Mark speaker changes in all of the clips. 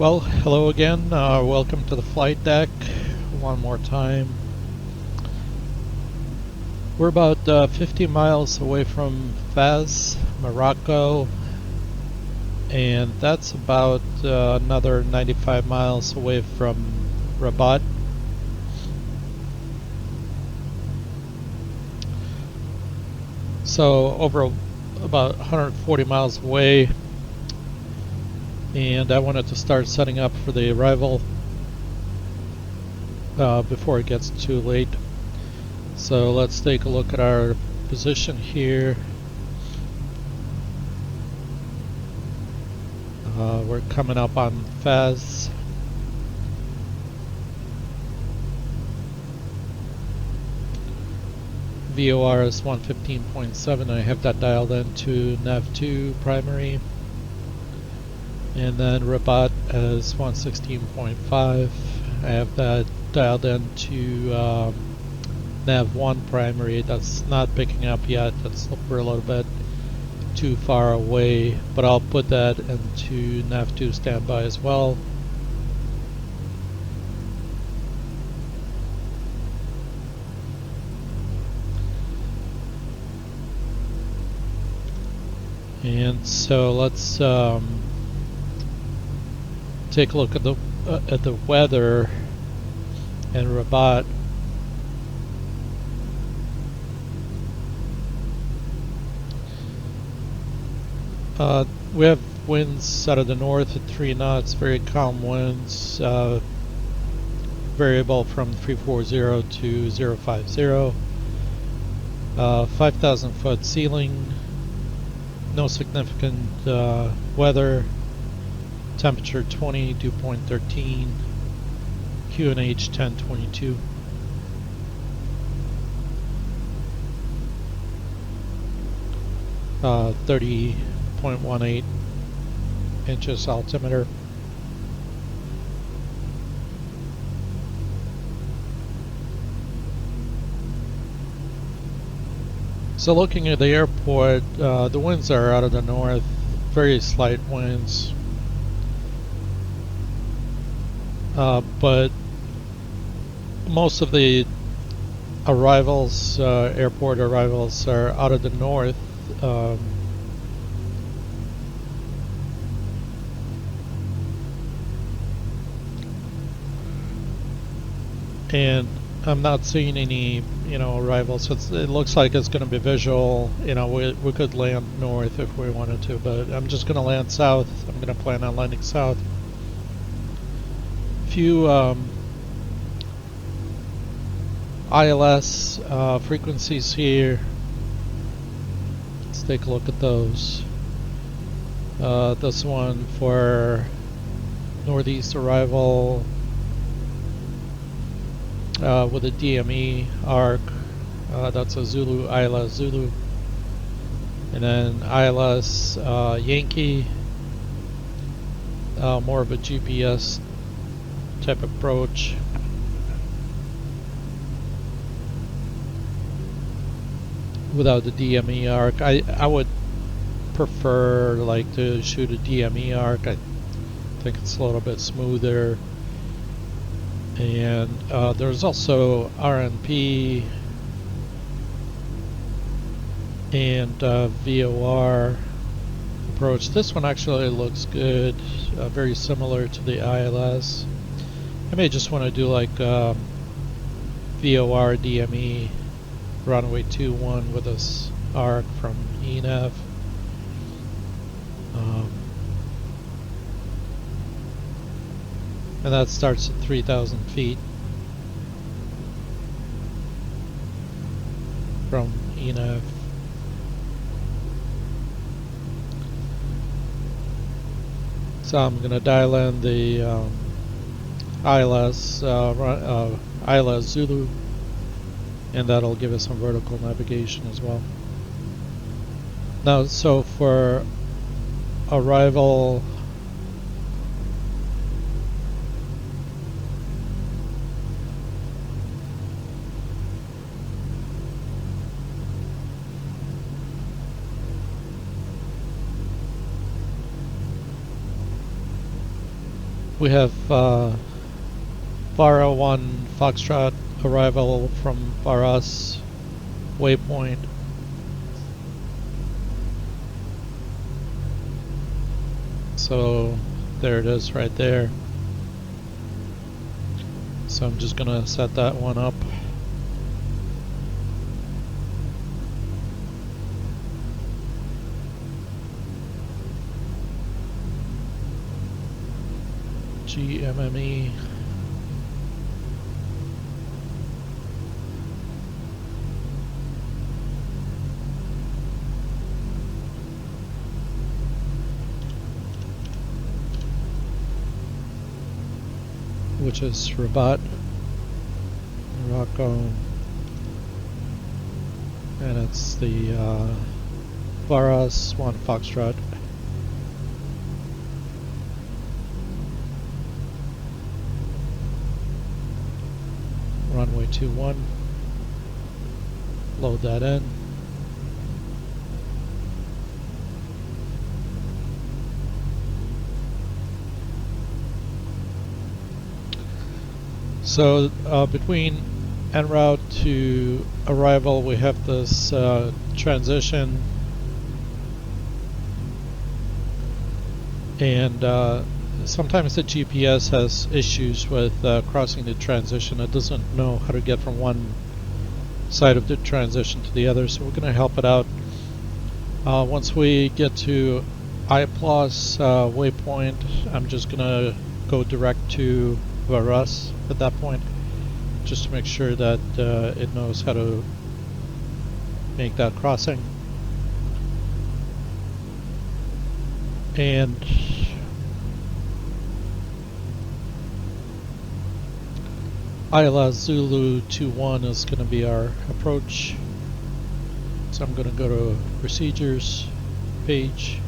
Speaker 1: Well, hello again. Welcome to the flight deck one more time. We're about 50 miles away from Fez, Morocco, and that's about another 95 miles away from Rabat. So over about 140 miles away, and I wanted to start setting up for the arrival before it gets too late. So let's take a look at our position here. We're coming up on Fez. VOR is 115.7. I have that dialed into nav2 primary. And then Rabat is 116.5. I have that dialed into nav1 primary. That's not picking up yet. That's we're a little bit too far away, but I'll put that into nav2 standby as well. And so let's take a look at the weather in Rabat. We have winds out of the north at 3 knots, very calm winds, variable from 340 to 050, 5,000 foot ceiling, no significant weather, temperature 20, dew point 13, QNH 1022. Uh, 30.18 inches altimeter. So looking at the airport, the winds are out of the north, very slight winds, but most of the arrivals, airport arrivals, are out of the north. And I'm not seeing any, arrivals. It looks like it's going to be visual. We could land north if we wanted to, but I'm just going to land south. I'm going to plan on landing south. Few ILS frequencies here. Let's take a look at those. This one for northeast arrival with a DME arc. That's a Zulu, ILS Zulu. And then ILS Yankee, more of a GPS type approach. Without the DME arc, I would prefer to shoot a DME arc. I think it's a little bit smoother. And there's also RNP and VOR approach. This one actually looks good, very similar to the ILS. I may just want to do VOR DME runway 21 with this arc from ENAV. And that starts at 3,000 feet from ENAV. So I'm going to dial in the ILS Zulu, and that'll give us some vertical navigation as well. Now, so for arrival, We have Vara 1 Foxtrot arrival from Varas waypoint. So there it is right there. So I'm just gonna set that one up. GMME. Which is Rabat, Morocco, and it's the Varas 1 Foxtrot. Runway 21, load that in. So between en route to arrival we have this transition, and sometimes the GPS has issues with crossing the transition. It doesn't know how to get from one side of the transition to the other, so we're going to help it out. Once we get to IPLOS waypoint, I'm just going to go direct to Varas at that point, just to make sure that it knows how to make that crossing. And Isla Zulu 21 is going to be our approach. So I'm going to go to procedures page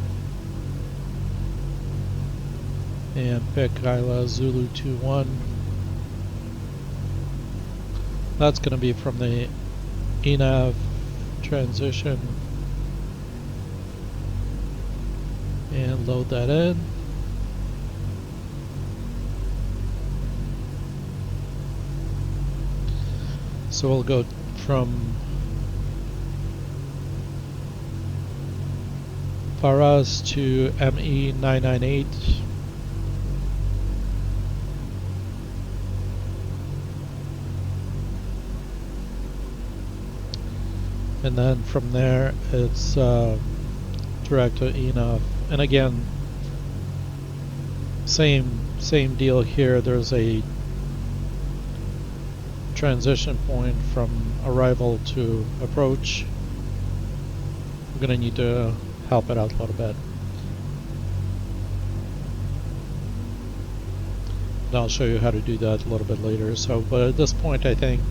Speaker 1: and pick Isla Zulu 21. That's going to be from the ENAV transition, and load that in. So we'll go from Varas to ME 998. And then from there it's direct to ENAV. And again, same deal here. There's a transition point from arrival to approach. We're going to need to help it out a little bit. And I'll show you how to do that a little bit later. So, but at this point I think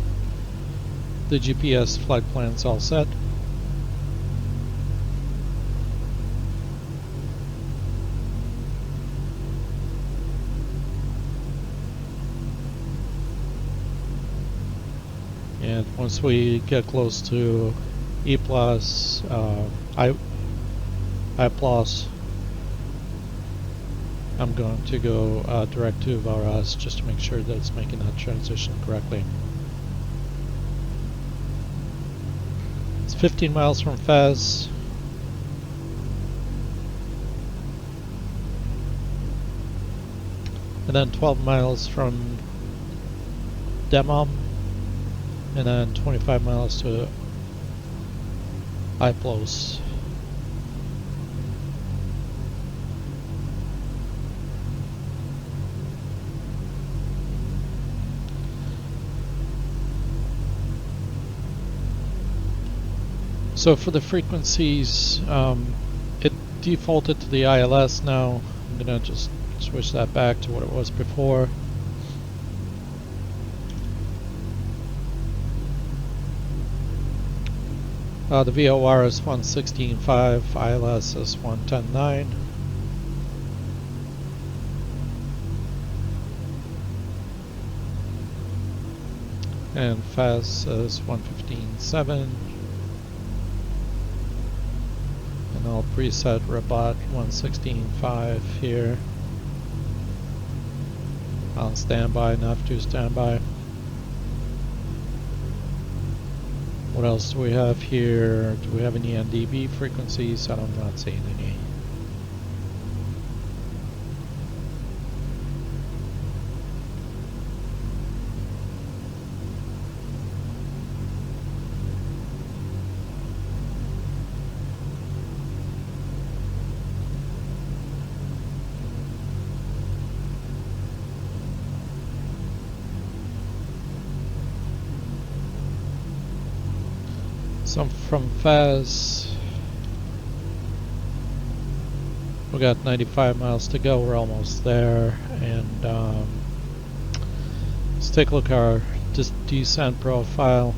Speaker 1: the GPS flight plan's all set. And once we get close to IPLOS, I'm going to go direct to Varas just to make sure that it's making that transition correctly. It's 15 miles from Fez. And then 12 miles from Demam. And then 25 miles to IPLOS. So for the frequencies, it defaulted to the ILS now. I'm going to just switch that back to what it was before. The VOR is 116.5, ILS is 110.9. And FAS is 115.7. And I'll preset Rabat 116.5 here. On standby, nav2 standby. What else do we have here? Do we have any NDB frequencies? I'm not seeing any. So from Fez, we got 95 miles to go. We're almost there, and let's take a look at our descent profile.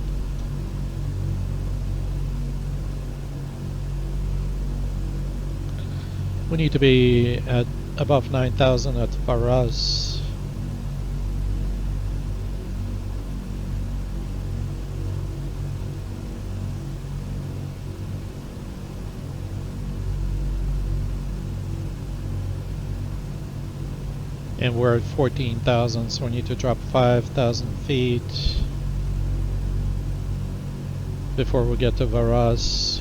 Speaker 1: We need to be at above 9,000 at Varaz. And we're at 14,000, so we need to drop 5,000 feet before we get to Varaz.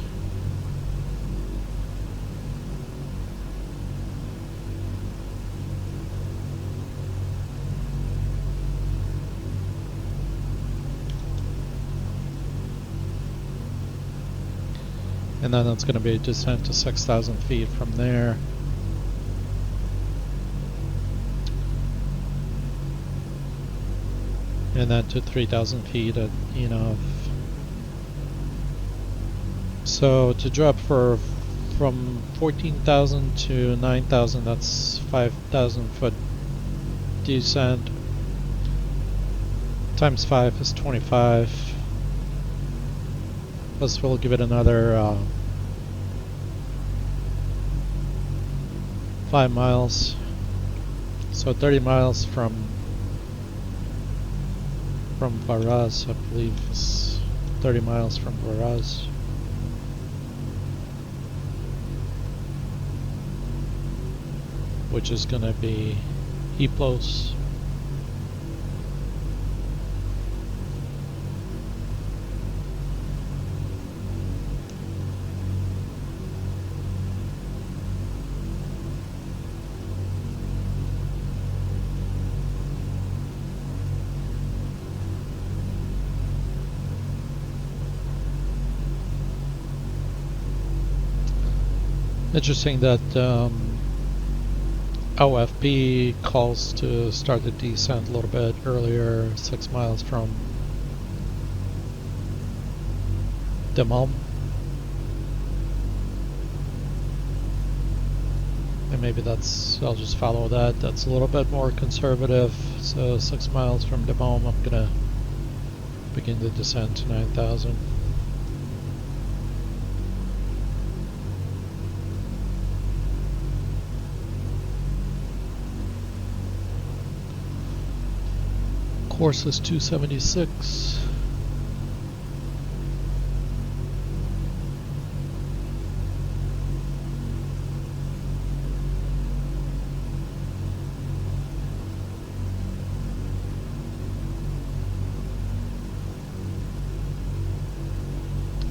Speaker 1: And then it's going to be a descent to 6,000 feet from there. And then to 3,000 feet at Enov. So to drop from 14,000 to 9,000, that's 5,000 foot descent. Times 5 is 25. Plus we'll give it another 5 miles. So 30 miles from Varaz, I believe it's 30 miles from Varaz. Which is going to be Hiplos. Interesting that OFB calls to start the descent a little bit earlier, 6 miles from Demam. And maybe I'll just follow that. That's a little bit more conservative. So 6 miles from Demam, I'm gonna begin the descent to 9,000. Course is 276.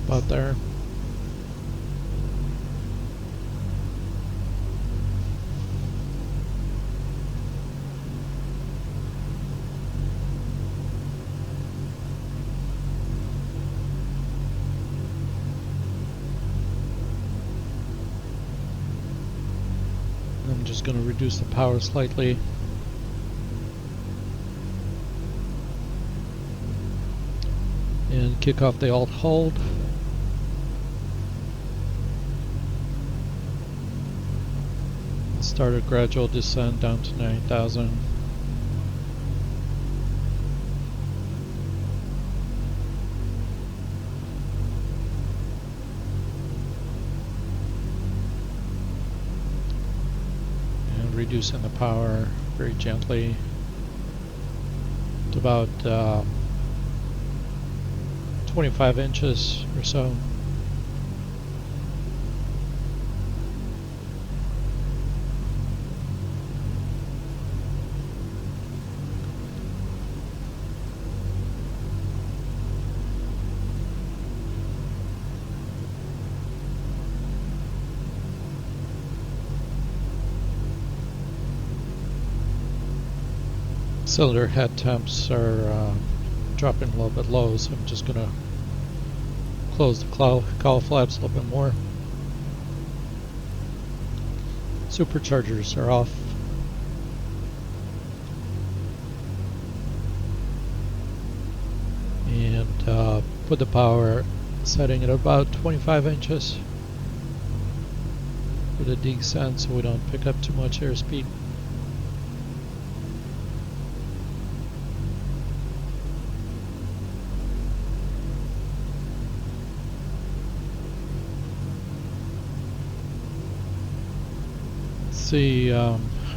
Speaker 1: About there. I'm just going to reduce the power slightly. And kick off the alt hold. Start a gradual descent down to 9,000. Reducing the power very gently to about 25 inches or so. Cylinder head temps are dropping a little bit low, so I'm just going to close the cowl flaps a little bit more. Superchargers are off. And put the power setting at about 25 inches for the descent so we don't pick up too much airspeed. See,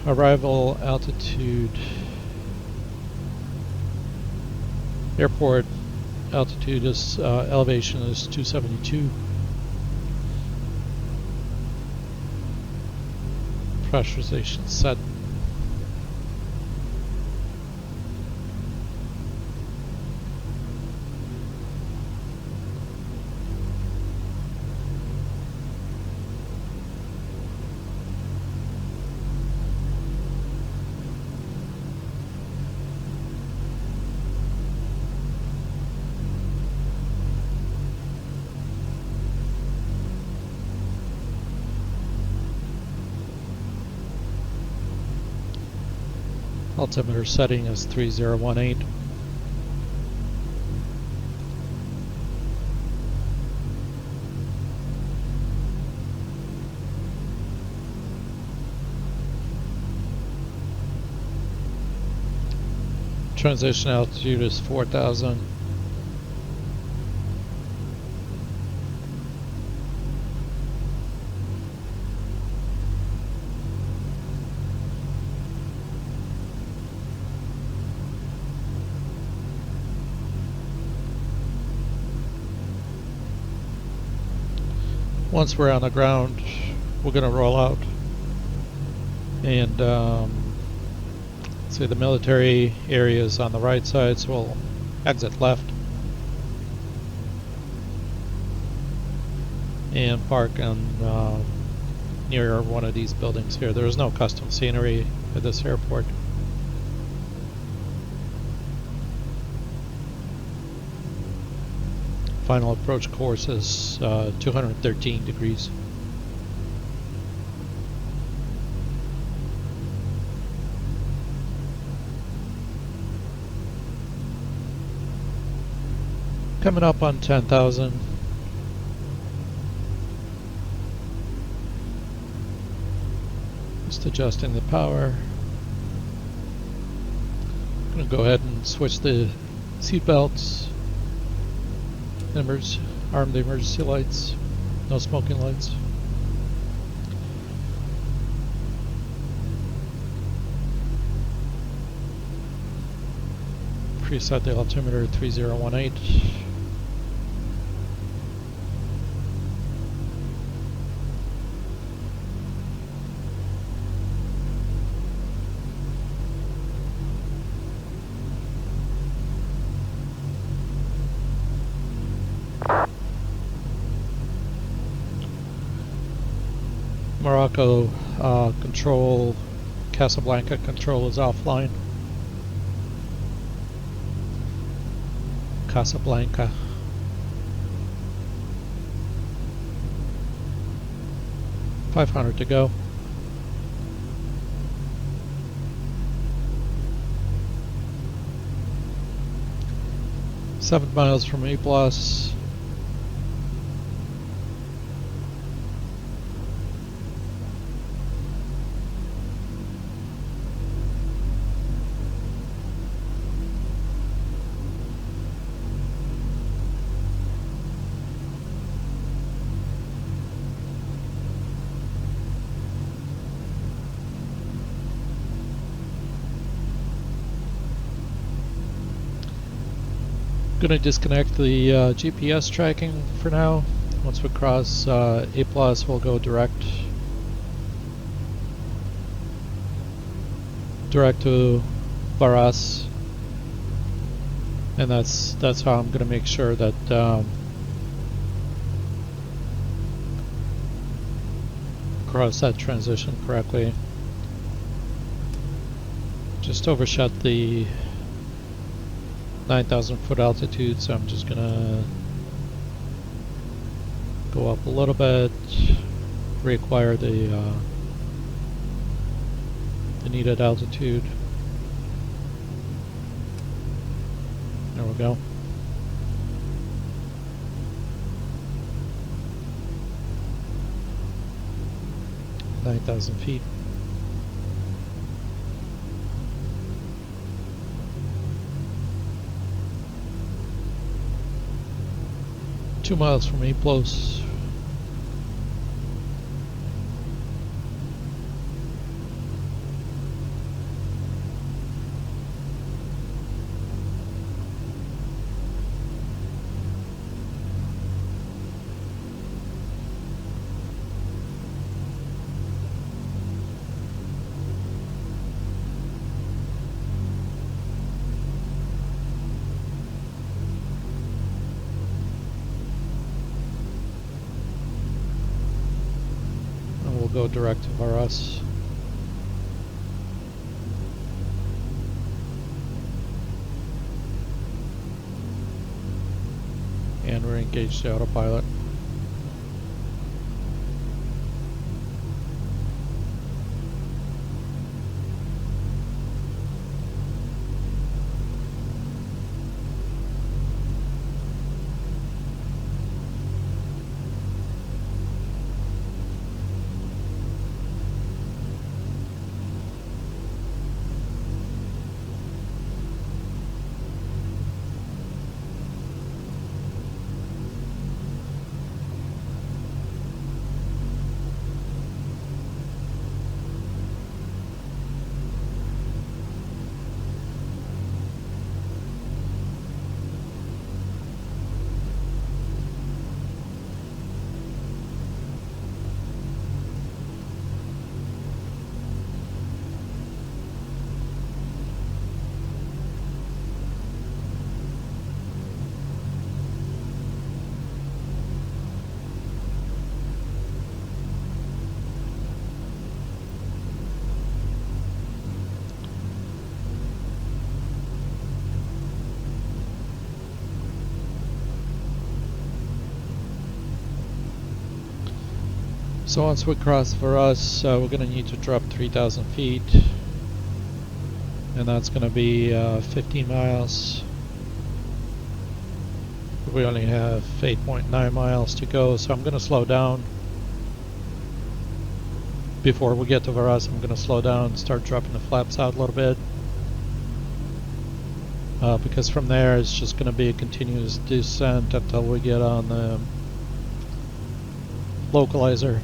Speaker 1: arrival altitude, airport altitude is elevation is 272. Pressurization set. Altimeter setting is 3018. Transition altitude is 4,000. Once we're on the ground, we're going to roll out and see the military area is on the right side, so we'll exit left and park on near one of these buildings here. There is no custom scenery at this airport. Final approach course is 213 degrees. Coming up on 10,000. Just adjusting the power. I'm going to go ahead and switch the seat belts. Arm the emergency lights. No smoking lights. Preset the altimeter 3018. Morocco control, Casablanca control is offline. Casablanca. $500 to go. Seven miles from A+. Going to disconnect the GPS tracking for now. Once we cross A+, we'll go direct to Varas, and that's how I'm going to make sure that cross that transition correctly. just overshot the 9,000 foot altitude, so I'm just gonna go up a little bit, reacquire the needed altitude. There we go. $9,000 feet. Two miles from A plus. Go direct to Varas. And we're engaged the autopilot. So once we cross Varas, we're going to need to drop 3,000 feet, and that's going to be 15 miles. We only have 8.9 miles to go, so I'm going to slow down. Before we get to Varas, I'm going to slow down and start dropping the flaps out a little bit. Because from there it's just going to be a continuous descent until we get on the localizer.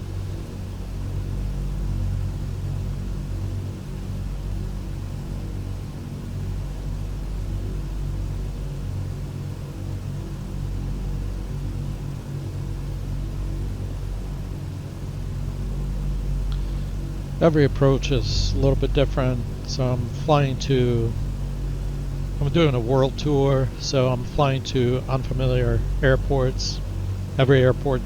Speaker 1: Every approach is a little bit different, so I'm doing a world tour, so I'm flying to unfamiliar airports. Every airport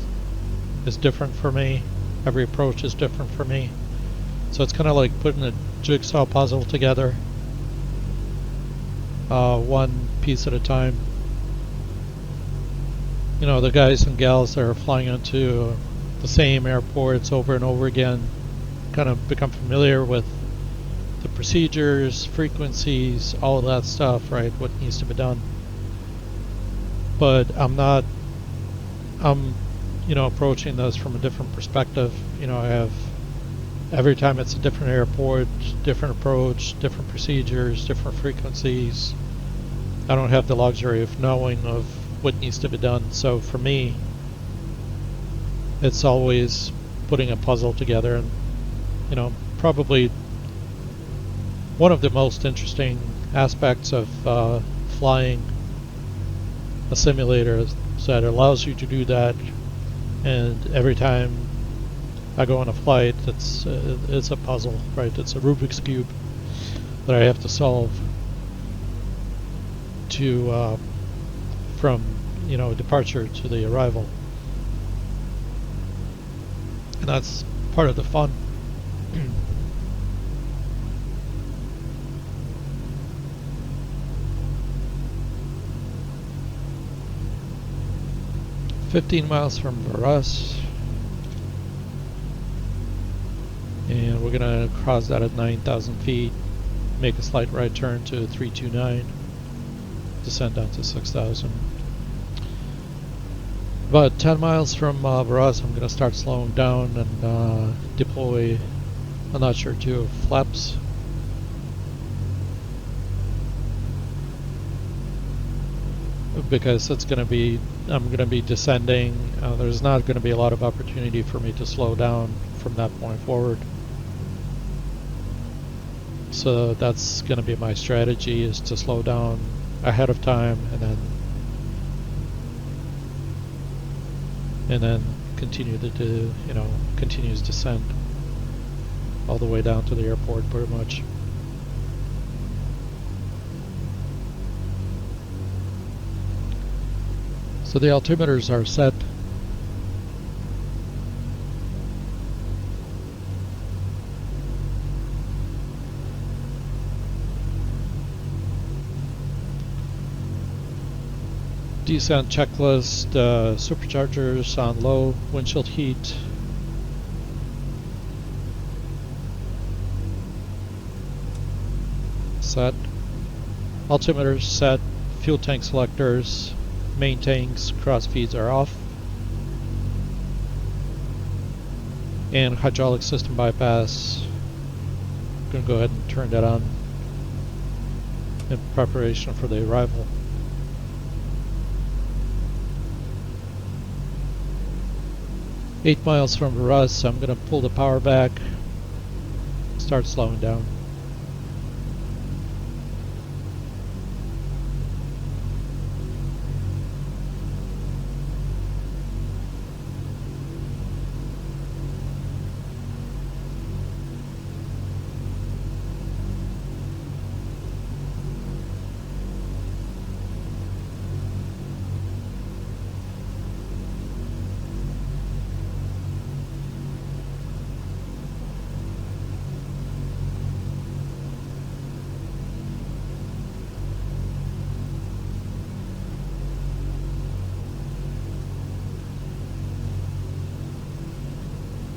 Speaker 1: is different for me. Every approach is different for me. So it's kind of like putting a jigsaw puzzle together, one piece at a time. You know, the guys and gals that are flying into the same airports over and over again kind of become familiar with the procedures, frequencies, all of that stuff, right? What needs to be done. But I'm approaching this from a different perspective. You know, I have, every time it's a different airport, different approach, different procedures, different frequencies. I don't have the luxury of knowing of what needs to be done. So for me, it's always putting a puzzle together, and you know, probably one of the most interesting aspects of flying a simulator is that it allows you to do that. And every time I go on a flight, it's a puzzle, right? It's a Rubik's Cube that I have to solve to from departure to the arrival, and that's part of the fun. 15 miles from Varas. And we're gonna cross that at 9,000 feet, make a slight right turn to 329, descend down to 6,000. About 10 miles from Varas, I'm gonna start slowing down and deploy a notch or two of flaps. Because it's gonna be, I'm gonna be descending. There's not gonna be a lot of opportunity for me to slow down from that point forward. So that's going to be my strategy, is to slow down ahead of time and then continue to do, continuous descent all the way down to the airport pretty much. So the altimeters are set. Descent checklist, superchargers on low, windshield heat. Set. Altimeters set, fuel tank selectors, main tanks, cross feeds are off. And hydraulic system bypass, I'm going to go ahead and turn that on in preparation for the arrival. Eight miles from Varas, I'm going to pull the power back, start slowing down.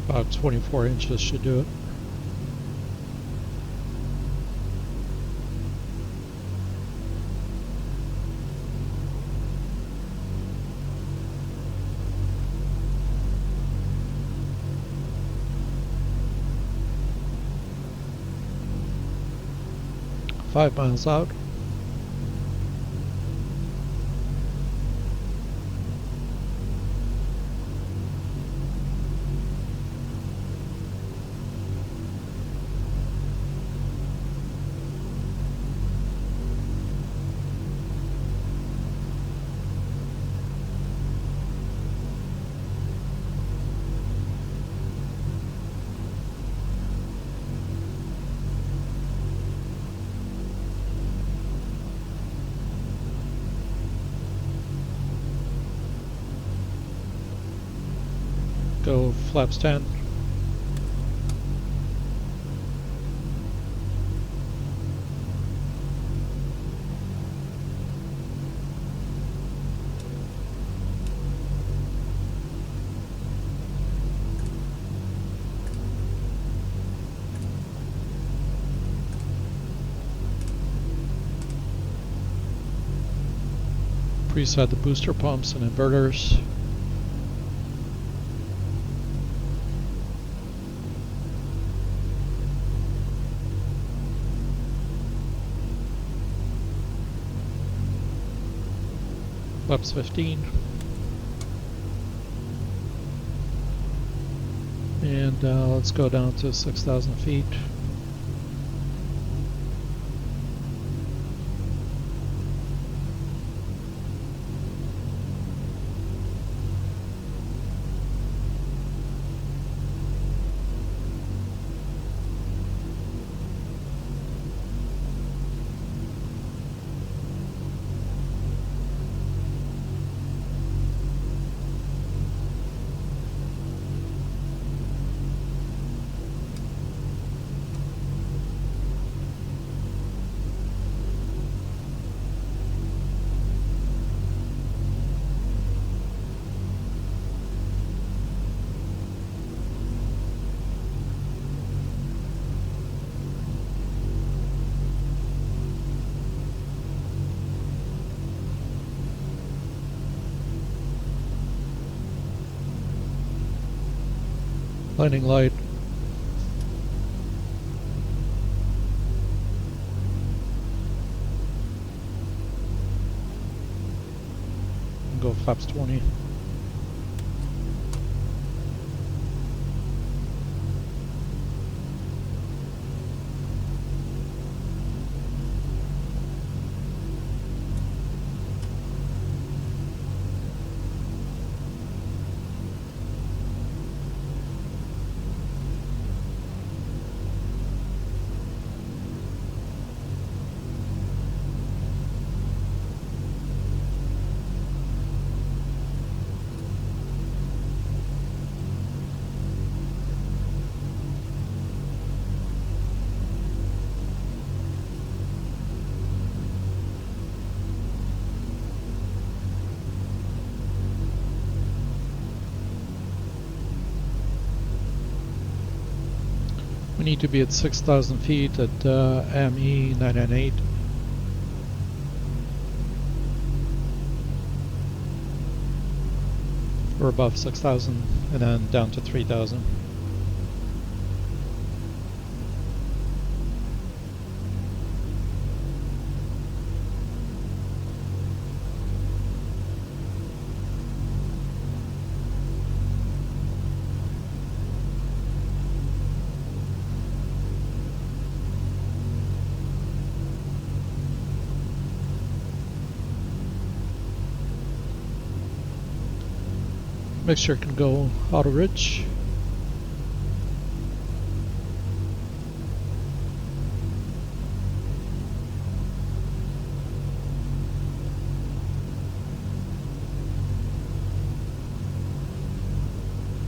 Speaker 1: About 24 inches should do it. Five miles out. Go flaps 10. Preset the booster pumps and inverters. Flaps 15. And let's go down to 6,000 feet. Blinding light. Go flaps 20. We need to be at 6,000 feet at ME 998. We're above 6,000 and then down to 3,000. Mixture can go auto rich.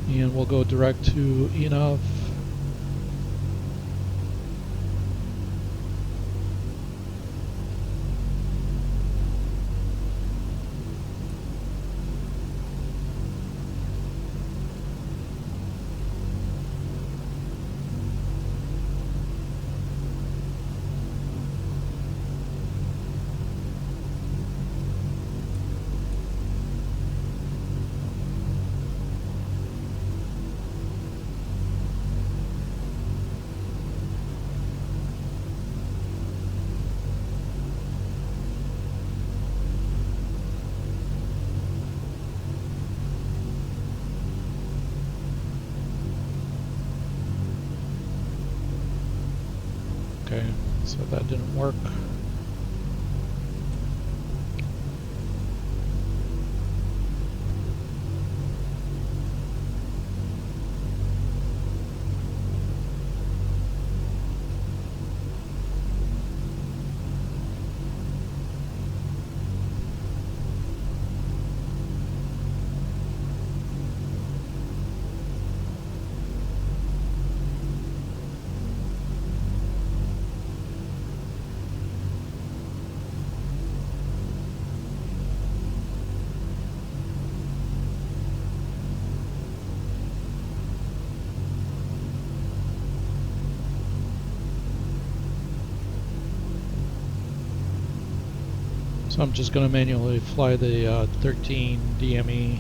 Speaker 1: And we'll go direct to ENAV. Okay, so that didn't work. So I'm just going to manually fly the 13 DME.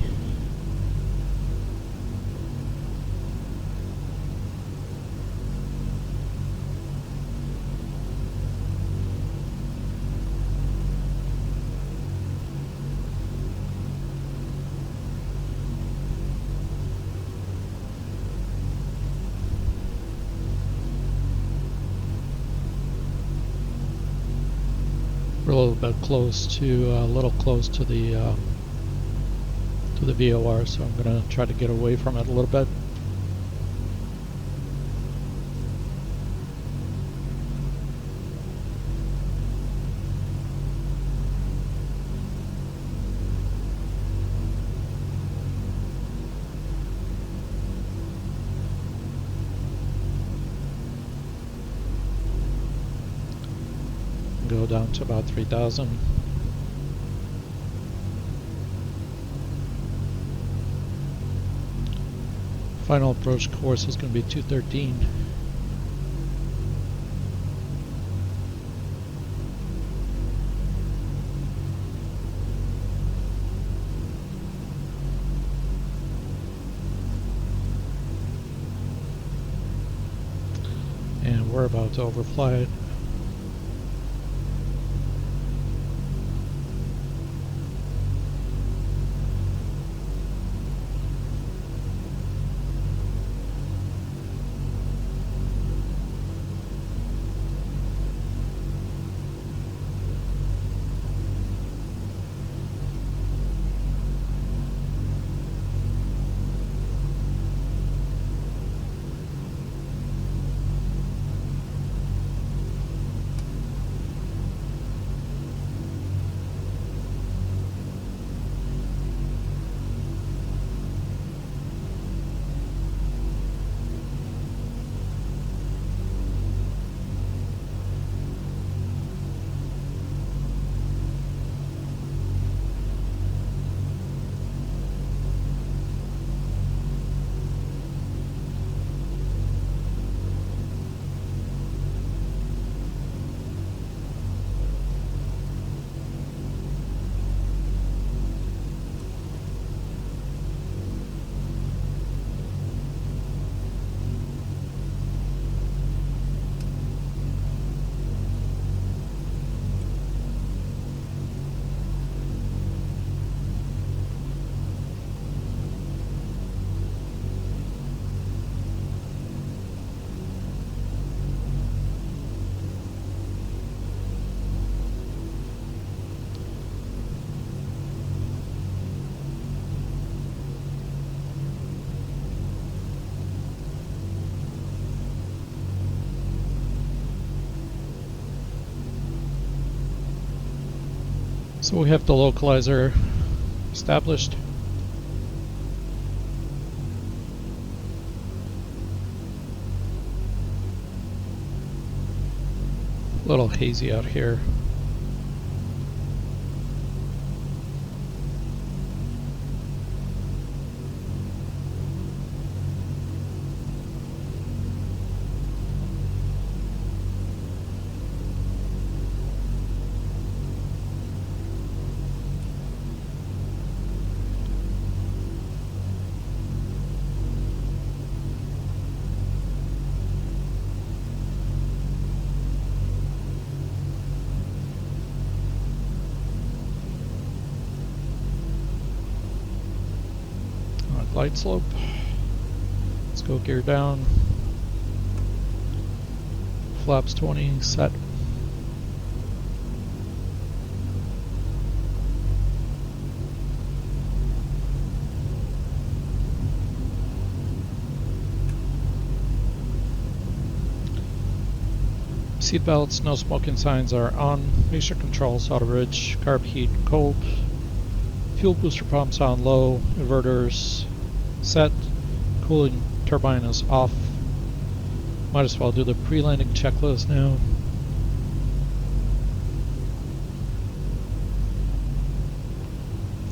Speaker 1: We're a little bit close to, the VOR, so I'm going to try to get away from it a little bit. Go down to about 3,000. Final approach course is going to be 213. we're about to overfly it. So we have the localizer established. A little hazy out here. Light slope. Let's go gear down. Flaps 20 set. Seat belts, no smoking signs are on. Mixture controls, auto bridge, carb heat, cold. Fuel booster pumps on low. Inverters set. Cooling turbine is off. Might as well do the pre-landing checklist now.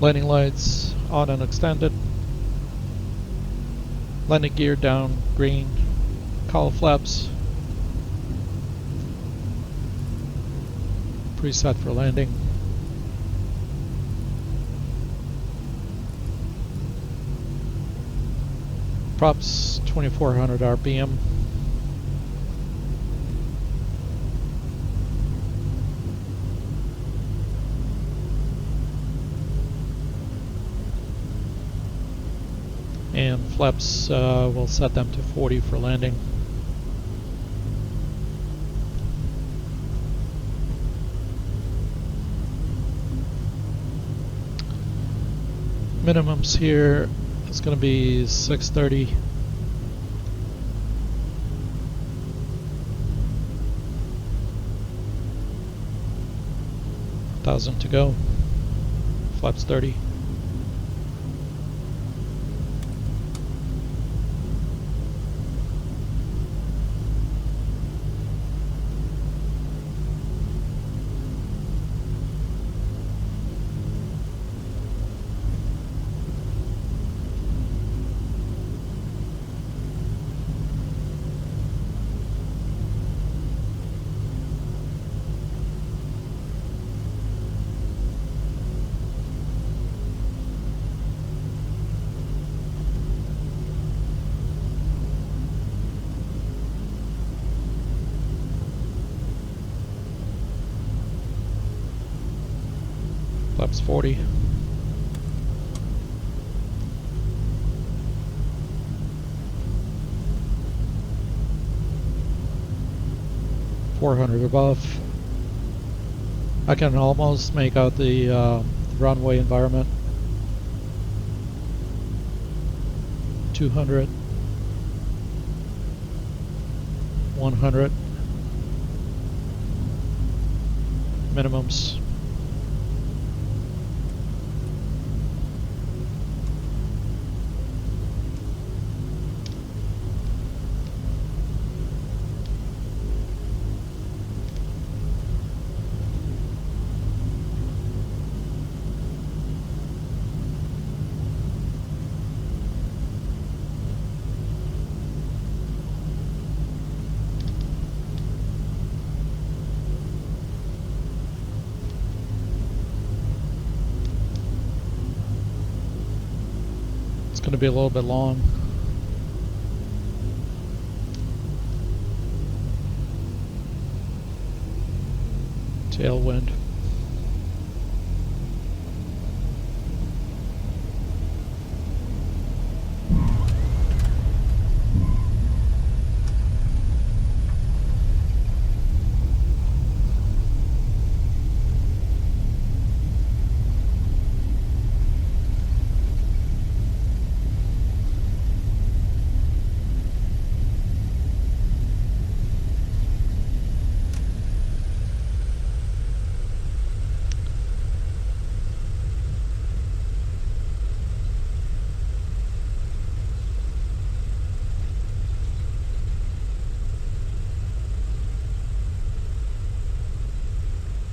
Speaker 1: Landing lights on and extended. Landing gear down, green. Collar flaps preset for landing. Props 2400 RPM. And flaps, we'll set them to 40 for landing. Minimums here, it's going to be 630. 1,000 to go. Flaps 30. flaps 40. .400 above. I can almost make out the runway environment. 200. 100. Minimums. It's going to be a little bit long. Tailwind.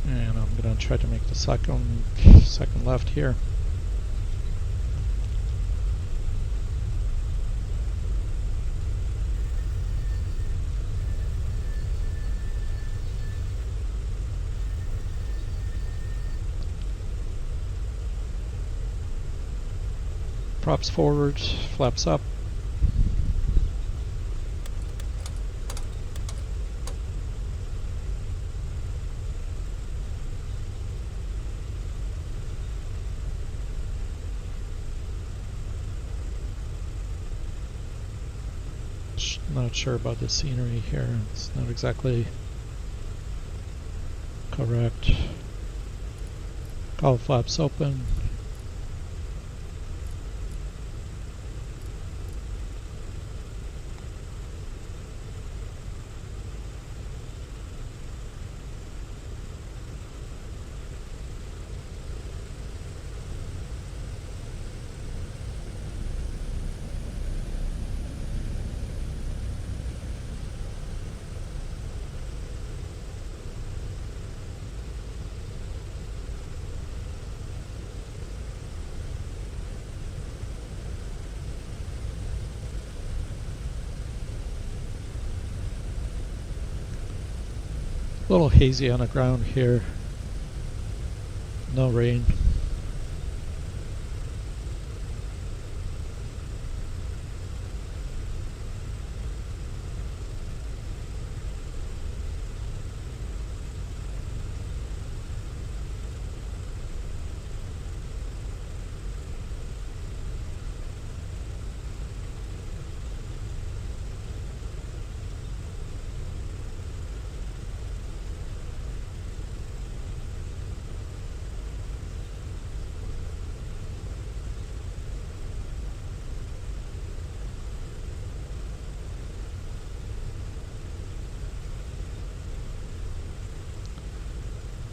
Speaker 1: And I'm going to try to make the second left here. Props forward, flaps up. Not sure about the scenery here. It's not exactly correct. All flaps open. A little hazy on the ground here. No rain.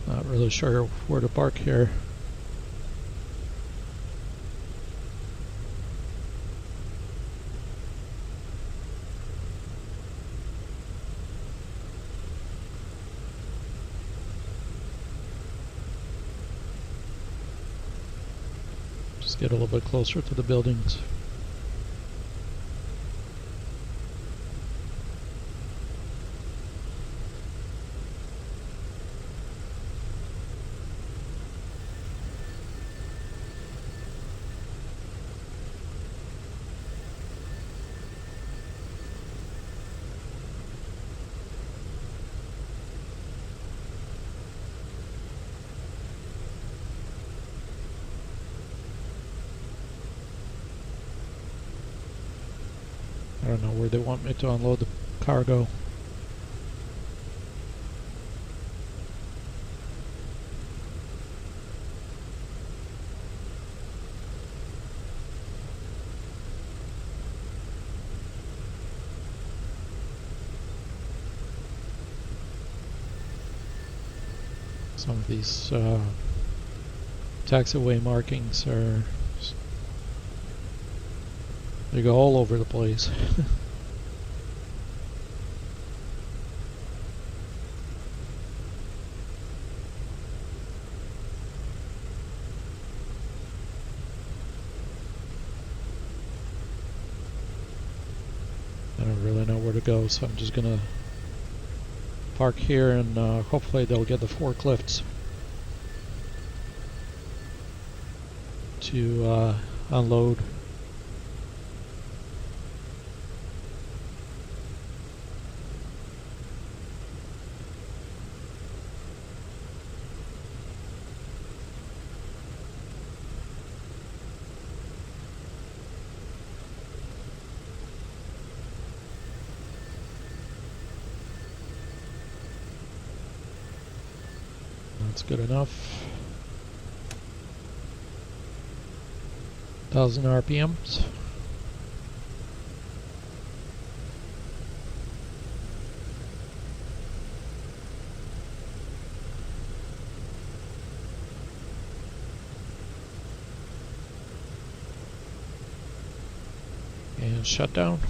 Speaker 1: Not really sure where to park here. Just get a little bit closer to the buildings. I don't know where they want me to unload the cargo. Some of these taxiway markings are, they go all over the place. I don't really know where to go, so I'm just gonna park here and hopefully they'll get the forklifts to unload. That's good enough. 1,000 RPMs. And shut down.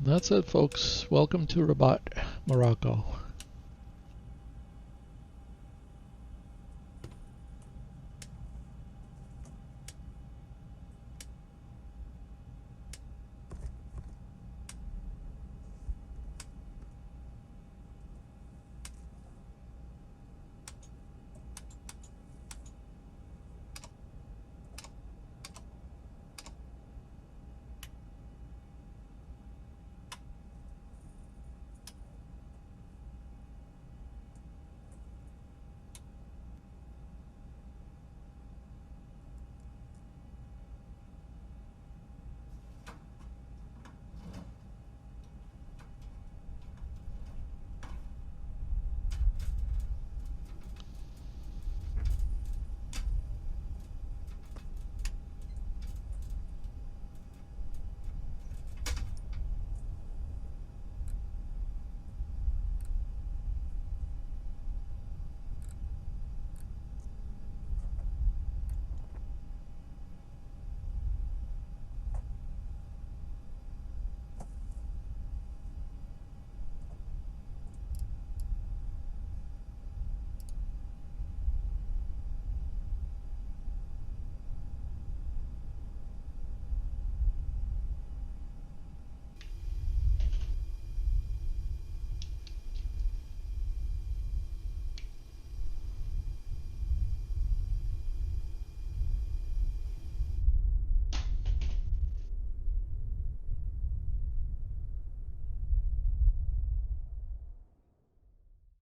Speaker 1: That's it, folks. Welcome to Rabat, Morocco.